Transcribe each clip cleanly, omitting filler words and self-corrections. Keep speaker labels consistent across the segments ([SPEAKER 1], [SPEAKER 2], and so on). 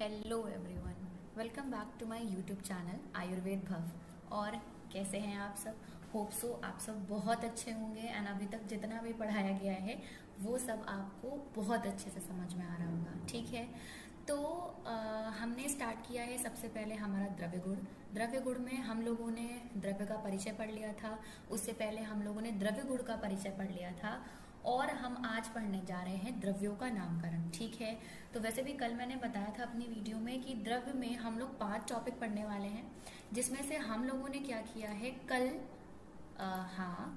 [SPEAKER 1] Hello everyone, welcome back to my YouTube channel Ayurved Bhav. और कैसे हैं आप सब? होप सो आप सब बहुत अच्छे होंगे एंड अभी तक जितना भी पढ़ाया गया है वो सब आपको बहुत अच्छे से समझ में आ रहा होगा। ठीक है, तो हमने स्टार्ट किया है सबसे पहले हमारा द्रव्य गुण। द्रव्य गुण में हम लोगों ने द्रव्य का परिचय पढ़ लिया था। उससे पहले हम लोगों ने द्रव्य गुण का परिचय पढ़ लिया था और हम आज पढ़ने जा रहे हैं द्रव्यों का नामकरण। ठीक है, तो वैसे भी कल मैंने बताया था अपनी वीडियो में कि द्रव्य में हम लोग 5 टॉपिक पढ़ने वाले हैं, जिसमें से हम लोगों ने क्या किया है कल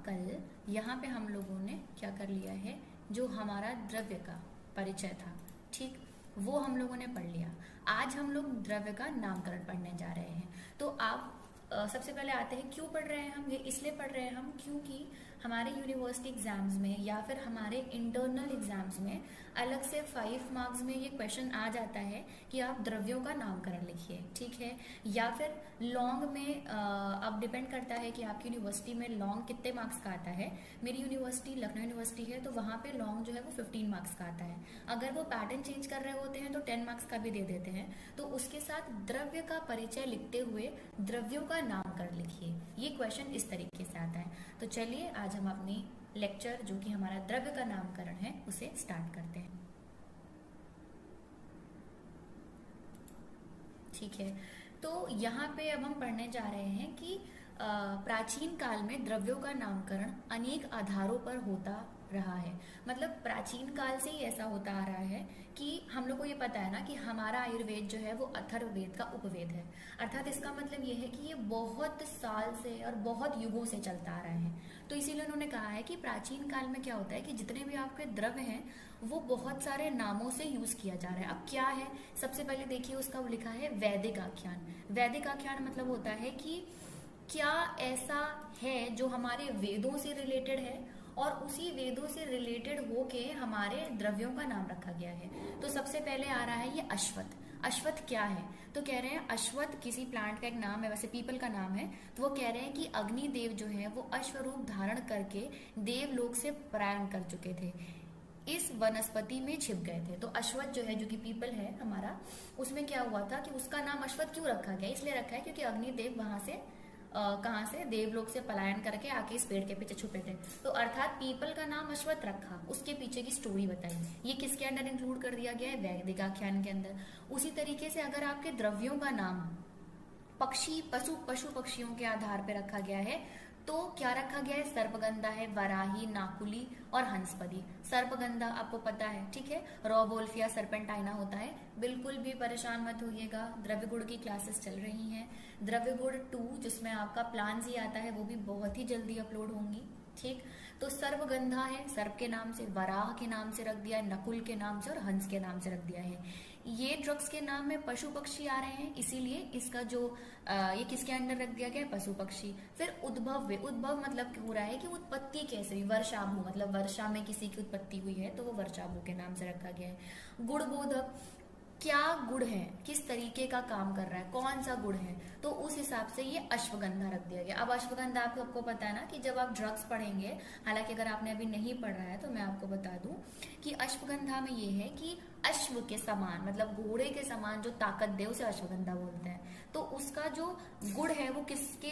[SPEAKER 1] कल यहाँ पे हम लोगों ने क्या कर लिया है, जो हमारा द्रव्य का परिचय था, ठीक, वो हम लोगों ने पढ़ लिया। आज हम लोग द्रव्य का नामकरण पढ़ने जा रहे हैं। तो आप सबसे पहले आते हैं क्यों पढ़ रहे हैं हम। ये इसलिए पढ़ रहे हैं हम क्योंकि हमारे यूनिवर्सिटी एग्जाम्स में या फिर हमारे इंटरनल एग्जाम्स में अलग से 5 मार्क्स में ये क्वेश्चन आ जाता है कि आप द्रव्यों का नामकरण लिखिए। ठीक है, या फिर लॉन्ग में अब डिपेंड करता है कि आपकी यूनिवर्सिटी में लॉन्ग कितने मार्क्स का आता है। मेरी यूनिवर्सिटी लखनऊ यूनिवर्सिटी है, तो वहाँ पे लॉन्ग जो है वो 15 मार्क्स का आता है। अगर वो पैटर्न चेंज कर रहे होते हैं तो 10 मार्क्स का भी दे देते हैं। तो उसके साथ द्रव्य का परिचय लिखते हुए द्रव्यों का नामकरण लिखिए। ये क्वेश्चन इस तरीके से आता है। तो चलिए आज हम अपनी लेक्चर जो कि हमारा द्रव्य का नामकरण है उसे स्टार्ट करते हैं। ठीक है, तो यहाँ पे अब हम पढ़ने जा रहे हैं कि प्राचीन काल में द्रव्यों का नामकरण अनेक आधारों पर होता रहा है। मतलब प्राचीन काल से ही ऐसा होता आ रहा है कि हम लोग को ये पता है ना कि हमारा आयुर्वेद जो है वो अथर्ववेद का उपवेद है। अर्थात इसका मतलब ये है कि ये बहुत साल से और बहुत युगों से चलता आ रहा है। तो इसीलिए उन्होंने कहा है कि प्राचीन काल में क्या होता है कि जितने भी आपके द्रव्य हैं वो बहुत सारे नामों से यूज किया जा रहा है। अब क्या है, सबसे पहले देखिए उसका वो लिखा है वैदिक आख्यान। वैदिक आख्यान मतलब होता है कि क्या ऐसा है जो हमारे वेदों से रिलेटेड है और उसी वेदों से रिलेटेड होके हमारे द्रव्यों का नाम रखा गया है। तो सबसे पहले आ रहा है ये अश्वत्थ। अश्वत्थ क्या है, तो कह रहे हैं अश्वत्थ किसी प्लांट का एक नाम है, वैसे पीपल का नाम है। तो वो कह रहे हैं कि अग्निदेव जो है वो अश्वरूप धारण करके देवलोक से पलायन कर चुके थे, इस वनस्पति में छिप गए थे। तो अश्वत्थ जो है, जो कि पीपल है हमारा, उसमें क्या हुआ था कि उसका नाम अश्वत्थ क्यों रखा गया, इसलिए रखा है क्योंकि अग्निदेव वहां से कहाँ से, देवलोक से पलायन करके आके इस पेड़ के पीछे छुपे थे। तो अर्थात पीपल का नाम अश्वत्थ रखा, उसके पीछे की स्टोरी बताई। ये किसके अंदर इंक्लूड कर दिया गया है, वैदिक आख्यान के अंदर। उसी तरीके से अगर आपके द्रव्यों का नाम पक्षी पशु पक्षियों के आधार पर रखा गया है तो क्या रखा गया है, सर्पगंधा है, वराही, नाकुली और हंसपदी। सर्पगंधा आपको पता है, ठीक है, रोवोल्फिया सर्पेंटाइना होता है। बिल्कुल भी परेशान मत होइएगा, द्रव्य गुण की क्लासेस चल रही हैं। द्रव्य गुण 2 जिसमें आपका प्लान ही आता है वो भी बहुत ही जल्दी अपलोड होंगी। ठीक, तो सर्पगंधा है सर्प के नाम से, वराह के नाम से रख दिया है, नकुल के नाम से और हंस के नाम से रख दिया है। ये ड्रग्स के नाम में पशु पक्षी आ रहे हैं, इसीलिए इसका जो ये किसके अंडर रख दिया गया है, पशु पक्षी। फिर उद्भव, उद्भव मतलब हो रहा है कि उत्पत्ति कैसे हुई, वर्षाभू मतलब वर्षा में किसी की उत्पत्ति हुई है तो वो वर्षाभू के नाम से रखा गया है। गुणबोधक, क्या गुण है, किस तरीके का काम कर रहा है, कौन सा गुण है, तो उस हिसाब से ये अश्वगंधा रख दिया गया। अब अश्वगंधा आपको पता है ना कि जब आप ड्रग्स पढ़ेंगे, हालांकि अगर आपने अभी नहीं पढ़ा है तो मैं आपको बता दूं कि अश्वगंधा में ये है कि अश्व के समान मतलब घोड़े के समान जो ताकत दे उसे अश्वगंधा बोलते हैं। तो उसका जो गुण है वो किसके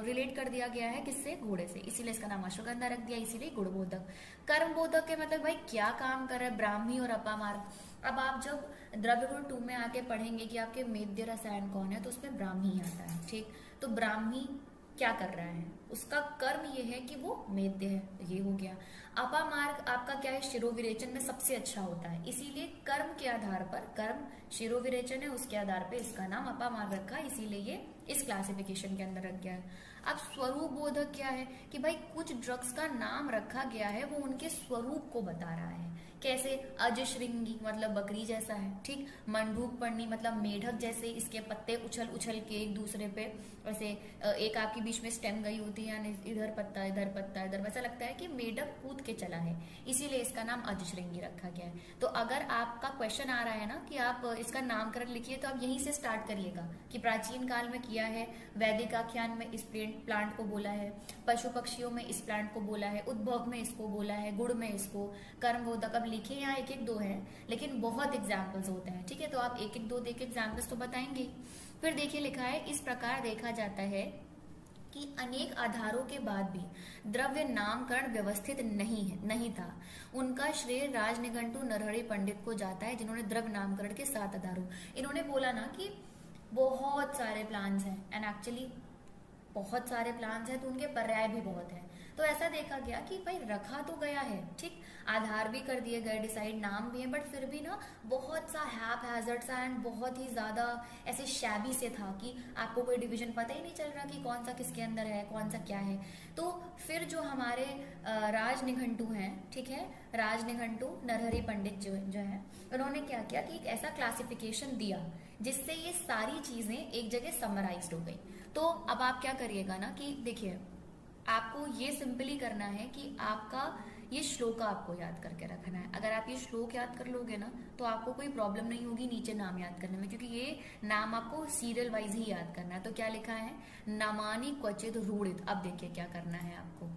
[SPEAKER 1] रिलेट कर दिया गया है, किससे, घोड़े से, इसीलिए इसका नाम अश्वगंधा रख दिया, इसीलिए गुणबोधक। कर्मबोधक के मतलब भाई क्या काम कर रहा है, ब्राह्मी और अपामार्ग। अब आप जब द्रव्य गुण 2 में आके पढ़ेंगे कि आपके मेद्य रसायन कौन है, तो उसमें ब्राह्मी आता है। ठीक, तो ब्राह्मी क्या कर रहा है, उसका कर्म ये है कि वो मेद्य है, ये हो गया। अपामार्ग आपका क्या है, शिरोविरेचन में सबसे अच्छा होता है, इसीलिए कर्म के आधार पर, कर्म शिरोविरेचन है उसके आधार पर इसका नाम अपामार्ग रखा, इसीलिए ये इस क्लासिफिकेशन के अंदर रख गया है। अब स्वरूप बोधक क्या है कि भाई कुछ ड्रग्स का नाम रखा गया है वो उनके स्वरूप को बता रहा है। कैसे, अजश्रृंगी मतलब बकरी जैसा है, ठीक, मंडूक पर्णी मतलब मेढक जैसे, इसके पत्ते उछल उछल के एक दूसरे पे, वैसे एक आपके बीच में स्टेम गई होती है, यानी इधर पत्ता इधर पत्ता इधर, वैसा लगता है कि मेढक कूद के चला है, इसीलिए इसका नाम अजश्रृंगी रखा गया है। तो अगर आपका क्वेश्चन आ रहा है ना कि आप इसका नामकरण लिखिए, तो आप यहीं से स्टार्ट करिएगा कि प्राचीन काल में किया है, वैदिक आख्यान में इस प्लांट को बोला है, पशु पक्षियों में इस प्लांट को बोला है, उद्भव में इसको बोला है, गुड़ में इसको, कर्मबोधक। अब लिखे यहाँ एक एक दो है, लेकिन बहुत एग्जाम्पल्स होते हैं, ठीक है, तो आप एक एक दो देख एग्जाम्पल्स तो बताएंगे। फिर देखिए लिखा है, इस प्रकार देखा जाता है कि अनेक आधारों के बाद भी द्रव्य नामकरण व्यवस्थित नहीं था। उनका श्रेय राजनिघंटु नरहरि पंडित को जाता है, जिन्होंने द्रव्य नामकरण के 7 आधारों, इन्होंने बोला ना कि बहुत सारे प्लान्स हैं, एंड एक्चुअली बहुत सारे प्लान्स हैं तो उनके पर्याय भी बहुत हैं। तो ऐसा देखा गया कि भाई रखा तो गया है, ठीक, आधार भी कर दिए गए, डिसाइड नाम भी है, बट फिर भी ना बहुत सा हैप हैजर्ड सा एंड बहुत ही ज्यादा ऐसे शैबी से था कि आपको कोई डिवीजन पता ही नहीं चल रहा कि कौन सा किसके अंदर है, कौन सा क्या है। तो फिर जो हमारे राजनिघंटु हैं, ठीक है, राजनिघंटु नरहरि पंडित जो है, उन्होंने क्या किया कि एक ऐसा क्लासिफिकेशन दिया जिससे ये सारी चीजें एक जगह समराइज्ड हो गई। तो अब आप क्या करिएगा ना कि देखिए, आपको ये सिंपली करना है कि आपका ये श्लोक आपको याद करके रखना है। अगर आप ये श्लोक याद कर लोगे ना तो आपको कोई प्रॉब्लम नहीं होगी नीचे नाम याद करने में, क्योंकि ये नाम आपको सीरियल वाइज ही याद करना है। तो क्या लिखा है, नामानि क्वचित रूढ़ित। अब देखिए क्या करना है आपको,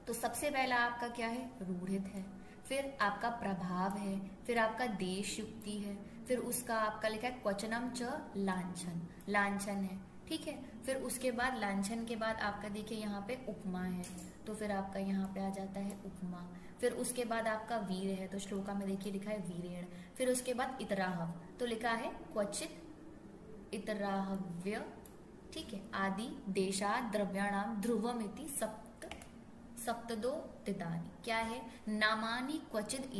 [SPEAKER 1] तो सबसे पहला आपका क्या है, रूढ़ित है, फिर आपका प्रभाव है, फिर आपका देश युक्ति है, फिर उसका आपका लिखा है क्वचनम च लांछन, लांछन है, ठीक है। फिर उसके बाद लांछन के बाद आपका देखिए यहाँ पे उपमा है, तो फिर आपका यहाँ पे आ जाता है उपमा। फिर उसके बाद आपका वीर है, तो श्लोका में देखिए लिखा है वीरेण। फिर उसके बाद इतराहव, तो लिखा है क्वचित इतराहव्य, ठीक है, आदि देशा द्रव्याणाम ध्रुवमिति सप्तदो दितानि। क्या है, नामानि क्वचिद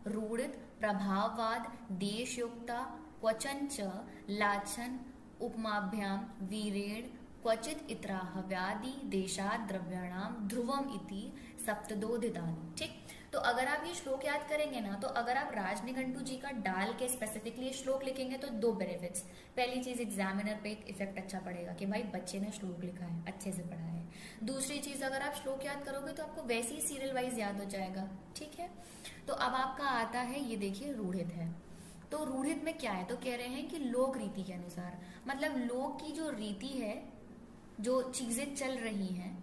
[SPEAKER 1] रूढ़ित प्रभाववाद देशयुक्ता क्वचन च लाछन उपमाभ्याम वीरेण क्वचित इतराहव्यादि देशाद द्रव्याणाम ध्रुवम इति सप्तदो दितानि, ठीक। तो अगर आप ये श्लोक याद करेंगे ना, तो अगर आप राजनिघंटु जी का डाल के स्पेसिफिकली श्लोक लिखेंगे तो 2 बेनिफिट्स। पहली चीज, एग्जामिनर पे एक इफेक्ट अच्छा पड़ेगा कि भाई बच्चे ने श्लोक लिखा है, अच्छे से पढ़ा है। दूसरी चीज, अगर आप श्लोक याद करोगे तो आपको वैसे ही सीरियल वाइज याद हो जाएगा, ठीक है। तो अब आपका आता है, ये देखिए रूढ़ित है, तो रूढ़ित में क्या है, तो कह रहे हैं कि लोक रीति के अनुसार, मतलब लोक की जो रीति है, जो चीजें चल रही हैं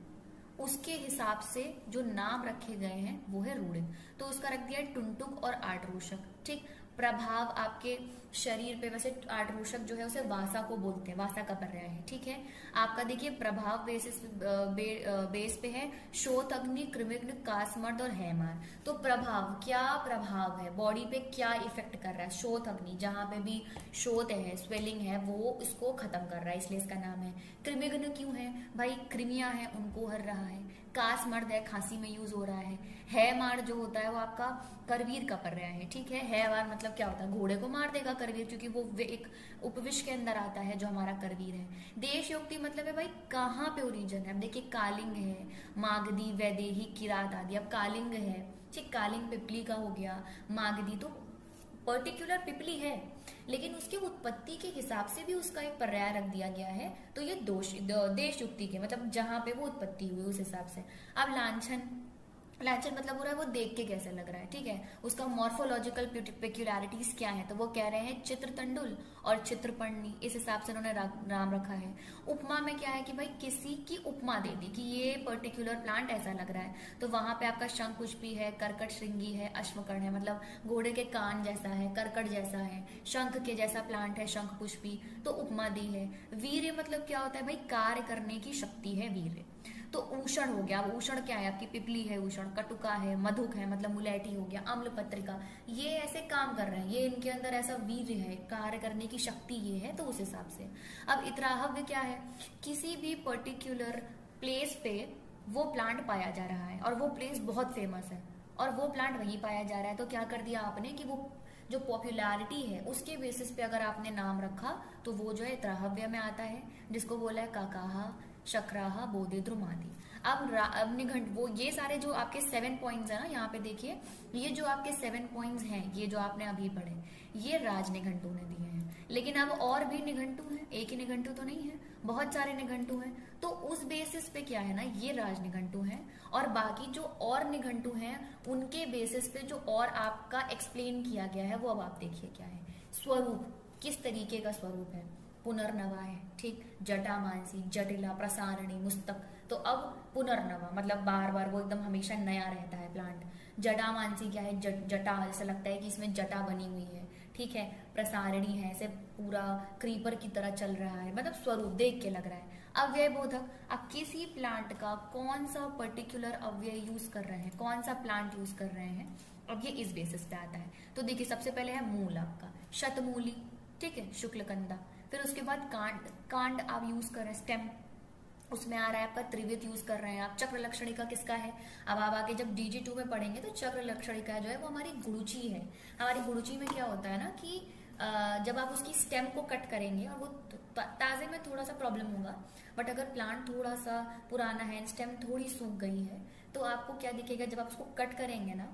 [SPEAKER 1] उसके हिसाब से जो नाम रखे गए हैं वो है रूढ़ित। तो उसका रख दिया टुनटुक और आटरूषक, ठीक। प्रभाव आपके शरीर पे, वैसे आटरूषक जो है उसे वासा को बोलते हैं, वासा का पर्याय है, ठीक है। आपका देखिए प्रभाव बेस पे है शोथ अग्नि कृमिग्न कासमर्द और हैमार। तो प्रभाव, क्या प्रभाव है बॉडी पे, क्या इफेक्ट कर रहा है, शोथ अग्नि, जहां पे भी शोथ है, स्वेलिंग है, वो इसको खत्म कर रहा है, इसलिए इसका नाम है। कृमिग्न क्यों है भाई, कृमियां हैं उनको हर रहा है। कासमर्द है, खांसी में यूज हो रहा है मार जो होता है वो आपका करवीर का पर्याय है, ठीक है। है मार मतलब क्या होता है, घोड़े को मार देगा करवीर, क्योंकि वो एक उपविश के अंदर आता है जो हमारा करवीर है। देश युक्ति मतलब है भाई कहाँ पे ओरिजिन है। अब देखिए कालिंग है, मागधी, वैदेही, किरात आदि। अब कालिंग है, ठीक, कालिंग पिपली का हो गया, मागधी तो पर्टिकुलर पिपली है, लेकिन उसकी उत्पत्ति के हिसाब से भी उसका एक पर्याय रख दिया गया है। तो ये देश युक्ति के मतलब जहां पे वो उत्पत्ति हुई उस हिसाब से। अब लांछन, लांछन मतलब हो रहा है वो देख के कैसे लग रहा है, ठीक है, उसका मॉर्फोलॉजिकल पेक्यूलरिटीज क्या है, तो वो कह रहे हैं चित्रतंडुल और चित्रपर्णी, इस हिसाब से उन्होंने नाम रखा है। उपमा में क्या है कि भाई किसी की उपमा दे दी कि ये पर्टिकुलर प्लांट ऐसा लग रहा है, तो वहां पे आपका शंखपुष्पी है, कर्कट श्रृंगी है, अश्वकर्ण है, मतलब घोड़े के कान जैसा है, कर्कट जैसा है, शंख के जैसा प्लांट है शंखपुष्पी, तो उपमा दी है। वीर्य मतलब क्या होता है भाई, कार्य करने की शक्ति है वीर्य। तो ऊषण हो गया, अब ऊषण क्या है, आपकी पिपली है ऊषण, कटुका है, मधुक है मतलब मुलैठी हो गया, अम्ल पत्रिका, ये ऐसे काम कर रहे हैं, ये इनके अंदर ऐसा वीर्य है, कार्य करने की शक्ति ये है, तो उस हिसाब से। अब इतराहव्य क्या है, किसी भी पर्टिकुलर प्लेस पे वो प्लांट पाया जा रहा है और वो प्लेस बहुत फेमस है और वो प्लांट वहीं पाया जा रहा है, तो क्या कर दिया आपने कि वो जो पॉपुलैरिटी है उसके बेसिस पे अगर आपने नाम रखा तो वो जो है इतराहव्य में आता है, जिसको बोला है काकाहा, शक्राहा, बोधे, ध्रुमादि। अब निघंट, वो ये सारे जो आपके 7 पॉइंट्स है ना, यहाँ पे देखिए ये जो आपके 7 पॉइंट्स हैं, ये जो आपने अभी पढ़े, ये राजनिघंटु ने दिए हैं। लेकिन अब और भी निघंटु हैं, एक ही निघंटु तो नहीं है, बहुत सारे निघंटु हैं, तो उस बेसिस पे क्या है ना, ये राजनिघंटु हैं और बाकी जो और निघंटु हैं उनके बेसिस पे जो और आपका एक्सप्लेन किया गया है वो अब आप देखिए क्या है। स्वरूप, किस तरीके का स्वरूप है, पुनर्नवा है, ठीक, जटामानसी, जटिला, प्रसारणी, मुस्तक। तो अब पुनर्नवा मतलब बार बार वो एकदम हमेशा नया रहता है प्लांट। जटामांसी क्या है, जटा, जैसा लगता है कि इसमें जटा बनी हुई है, ठीक है। प्रसारणी है, ऐसे पूरा क्रीपर की तरह चल रहा है, मतलब स्वरूप देख के लग रहा है। अव्यय बोधक, अब किसी प्लांट का कौन सा पर्टिकुलर अव्यय यूज कर रहे हैं, कौन सा प्लांट यूज कर रहे हैं, अब ये इस बेसिस पे आता है। तो देखिए सबसे पहले है मूल आपका शतमूली, ठीक है, शुक्लकंदा। फिर उसके बाद कांड, कांड आप यूज कर रहे हैं, स्टेम, उसमें आ रहा है आपका त्रिवित यूज कर रहे हैं आप। चक्र लक्षणिका किसका है, अब आप आगे जब DG2 में पढ़ेंगे तो चक्र लक्षणिका जो है वो हमारी गुरुची है। हमारी गुरुची में क्या होता है ना कि जब आप उसकी स्टेम को कट करेंगे, और वो ताजे में थोड़ा सा प्रॉब्लम होगा, बट अगर प्लांट थोड़ा सा पुराना है, स्टेम थोड़ी सूख गई है, तो आपको क्या दिखेगा, जब आप उसको कट करेंगे ना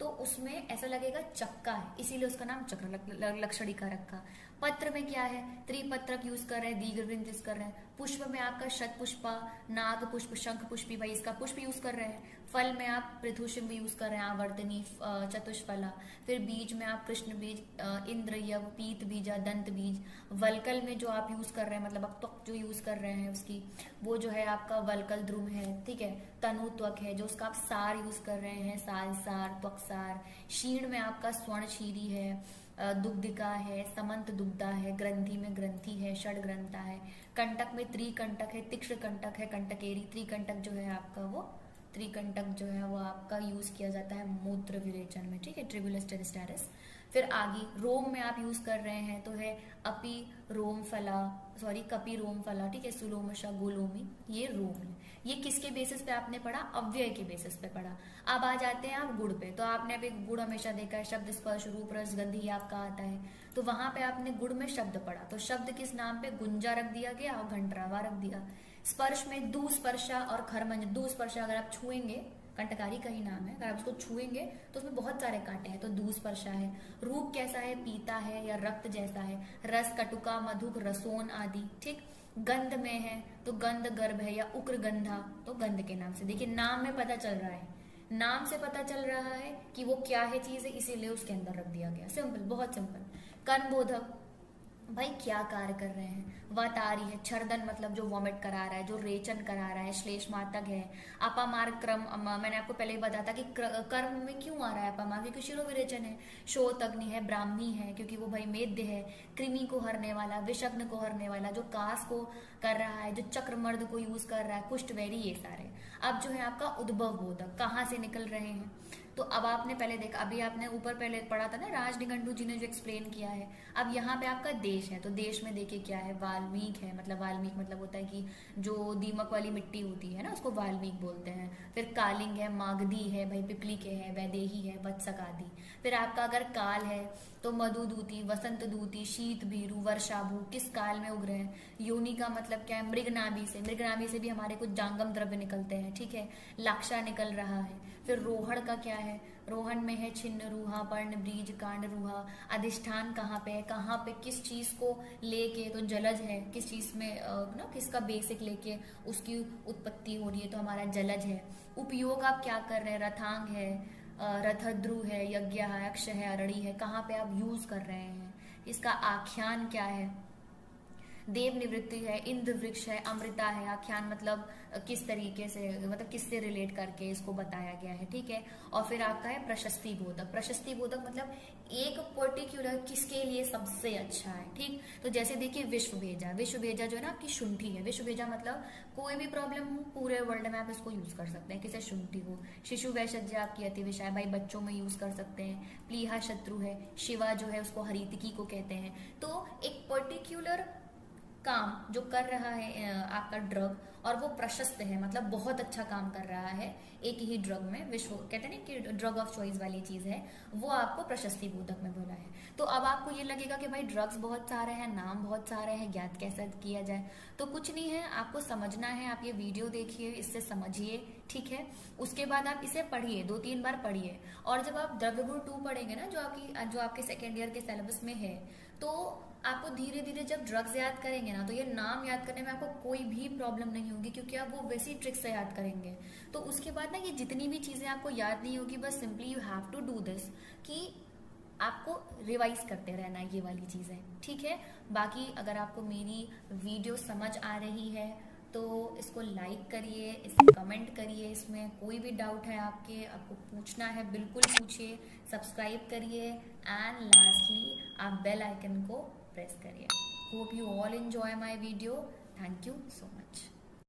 [SPEAKER 1] तो उसमें ऐसा लगेगा चक्का है, इसीलिए उसका नाम चक्र लक्षणिका रखा। पत्र में क्या है, त्रिपत्रक यूज कर रहे हैं, दीर्घवृंत यूज कर रहे हैं। पुष्प में आपका शतपुष्पा, नाग पुष्प, शंख पुष्पी, भाई इसका पुष्प यूज कर रहे हैं। फल में आप पृथुषिम भी यूज कर रहे हैं, आवर्तनी, चतुष्फला। फिर बीज में आप कृष्ण बीज, इंद्र, यव, पीत बीजा, दंत बीज। वलकल में जो आप यूज कर रहे हैं, मतलब आप त्वक जो यूज कर रहे हैं उसकी, वो जो है आपका वलकल ध्रुव है, ठीक है। तनु त्वक है, जो उसका आप सार यूज कर रहे हैं, साल सार, त्वक सार। क्षीण में आपका स्वर्ण क्षीरी है, दुग्धिका है, समंत दुग्धा है, ग्रंथि में ग्रंथि है, षड ग्रंथा है। कंटक में त्रिकंटक है, तीक्ष्ण कंटक है, कंटकेरी। त्रिकंटक जो है आपका वो, त्रिकंटक जो है वो आपका यूज किया जाता है मूत्र विरेचन में, ठीक है, ट्रिबुलस टेरिस्टेरिस। फिर आगे रोम में आप यूज कर रहे हैं तो है अपी रोम फला, सॉरी कपी रोम फला, ठीक है, सुलोमशा, गोलोमी, ये रोम है। ये किसके बेसिस पे आपने पढ़ा, अव्यय के बेसिस पे पढ़ा। अब आ जाते हैं आप गुड़ पे, तो आपने अभी गुड़ हमेशा देखा है, शब्द स्पर्श रूप रस गंध ही आपका आता है, तो वहां पे आपने गुड़ में शब्द पढ़ा, तो शब्द किस नाम पे, गुंजा रख दिया गया और घंटरावा रख दिया। स्पर्श में दू स्पर्शा और खरमंज, दू स्पर्शा अगर आप छुएंगे, कंटकारी का ही नाम है, अगर आप उसको छुएंगे तो उसमें बहुत सारे कांटे हैं, तो दूस्पर्शा है। रूप कैसा है, पीता है या रक्त जैसा है। रस कटुका, मधुक, रसोन आदि, ठीक। गंध में है तो गंध गर्भ है या उग्र गंधा, तो गंध के नाम से। देखिए नाम में पता चल रहा है, नाम से पता चल रहा है कि वो क्या है चीज है, इसीलिए उसके अंदर रख दिया गया। सिंपल, बहुत सिंपल। कर्मबोधक, भाई क्या कार्य कर रहे हैं। वातारी है, छर्दन मतलब जो वॉमिट करा रहा है, जो रेचन करा रहा है। श्लेष्मातक है। अपामार्ग क्रम, मैंने आपको पहले ही बताया था कि कर्म में क्यों आ रहा है अपामार्ग, क्योंकि शिरोविरेचन है। शोत अग्नि है, ब्राह्मी है क्योंकि वो भाई मेद्य है। कृमि को हरने वाला, विषग्न को हरने वाला, जो कास को कर रहा है, जो चक्रमर्द को यूज कर रहा है, कुष्ठवैरी, ये सारे। अब जो है आपका उद्भव बोधक, कहाँ से निकल रहे हैं, तो अब आपने पहले देखा, अभी आपने ऊपर पहले पढ़ा था ना, राज निघंटू जी ने जो एक्सप्लेन किया है। अब यहाँ पे आपका देश है, तो देश में देखिए क्या है, वाल्मीक है, मतलब वाल्मीक मतलब होता है कि जो दीमक वाली मिट्टी होती है ना, उसको वाल्मीक बोलते हैं। फिर कालिंग है, मागधी है, भाई पिपली के है, वैदेही है, वत्सक आदि। फिर आपका अगर काल है तो मधुदूती, वसंत दूती, शीत भीरु, वर्षाभू, किस काल में उग रहे हैं। योनि का मतलब क्या है, मृगनाभि से, मृगनाभि से भी हमारे कुछ जांगम द्रव्य निकलते हैं, ठीक है। लाक्षा निकल रहा है। फिर रोहण का क्या है, रोहन में है छिन्न रूहा, पर्ण ब्रीज, कांड रूहा। अधिष्ठान कहाँ पे है, कहाँ पे किस चीज को लेके, तो जलज है, किस चीज में ना किसका बेसिक लेके उसकी उत्पत्ति हो रही है, तो हमारा जलज है। उपयोग आप क्या कर रहे हैं, रथांग है, रथद्रु है, यज्ञ है, अक्ष है, अरणी है, कहाँ पे आप यूज कर रहे हैं। इसका आख्यान क्या है, देव निवृत्ति है, इंद्र वृक्ष है, अमृता है। आख्यान मतलब किस तरीके से, मतलब किससे रिलेट करके इसको बताया गया है, ठीक है। और फिर आपका है प्रशस्ति बोधक। प्रशस्ति बोधक मतलब एक पर्टिकुलर किसके लिए सबसे अच्छा है, ठीक। तो जैसे देखिए विश्व भेजा, विश्व भेजा जो है ना आपकी शुंठी है। विश्व भेजा मतलब कोई भी प्रॉब्लम हो पूरे वर्ल्ड में आप इसको यूज कर सकते हैं, किसे शुंठी हो। शिशु वैषज्य आपकी अति विषय, भाई बच्चों में यूज कर सकते हैं। प्लीहा शत्रु है, शिवा जो है उसको हरितिकी को कहते हैं। तो एक पर्टिकुलर काम जो कर रहा है आपका ड्रग, और वो प्रशस्त है, मतलब बहुत अच्छा काम कर रहा है एक ही ड्रग में, विश्व कहते हैं ना कि ड्रग ऑफ चॉइस वाली चीज है, वो आपको प्रशस्ति बोधक में बोला है। तो अब आपको ये लगेगा कि भाई ड्रग्स बहुत सारे हैं, नाम बहुत सारे हैं, ज्ञात कैसे किया जाए, तो कुछ नहीं है, आपको समझना है। आप ये वीडियो देखिए, इससे समझिए, ठीक है। उसके बाद आप इसे पढ़िए, 2-3 बार पढ़िए। और जब आप द्रव्य गुण 2 पढ़ेंगे ना, जो आपके सेकेंड ईयर के सिलेबस में है, तो आपको धीरे धीरे जब ड्रग्स याद करेंगे ना, तो ये नाम याद करने में आपको कोई भी प्रॉब्लम नहीं होगी, क्योंकि आप वो वैसी ट्रिक से याद करेंगे। तो उसके बाद ना ये जितनी भी चीजें आपको याद नहीं होगी, बस simply you have to do this, कि आपको रिवाइज करते रहना ये वाली चीजें, ठीक है। बाकी अगर आपको मेरी वीडियो समझ आ रही है तो इसको लाइक करिए, इसे कमेंट करिए, इसमें कोई भी डाउट है आपको पूछना है बिल्कुल पूछिए, सब्सक्राइब करिए एंड लास्टली आप बेल आइकन को प्रेस करिए। Hope you all enjoy my video. Thank you so much.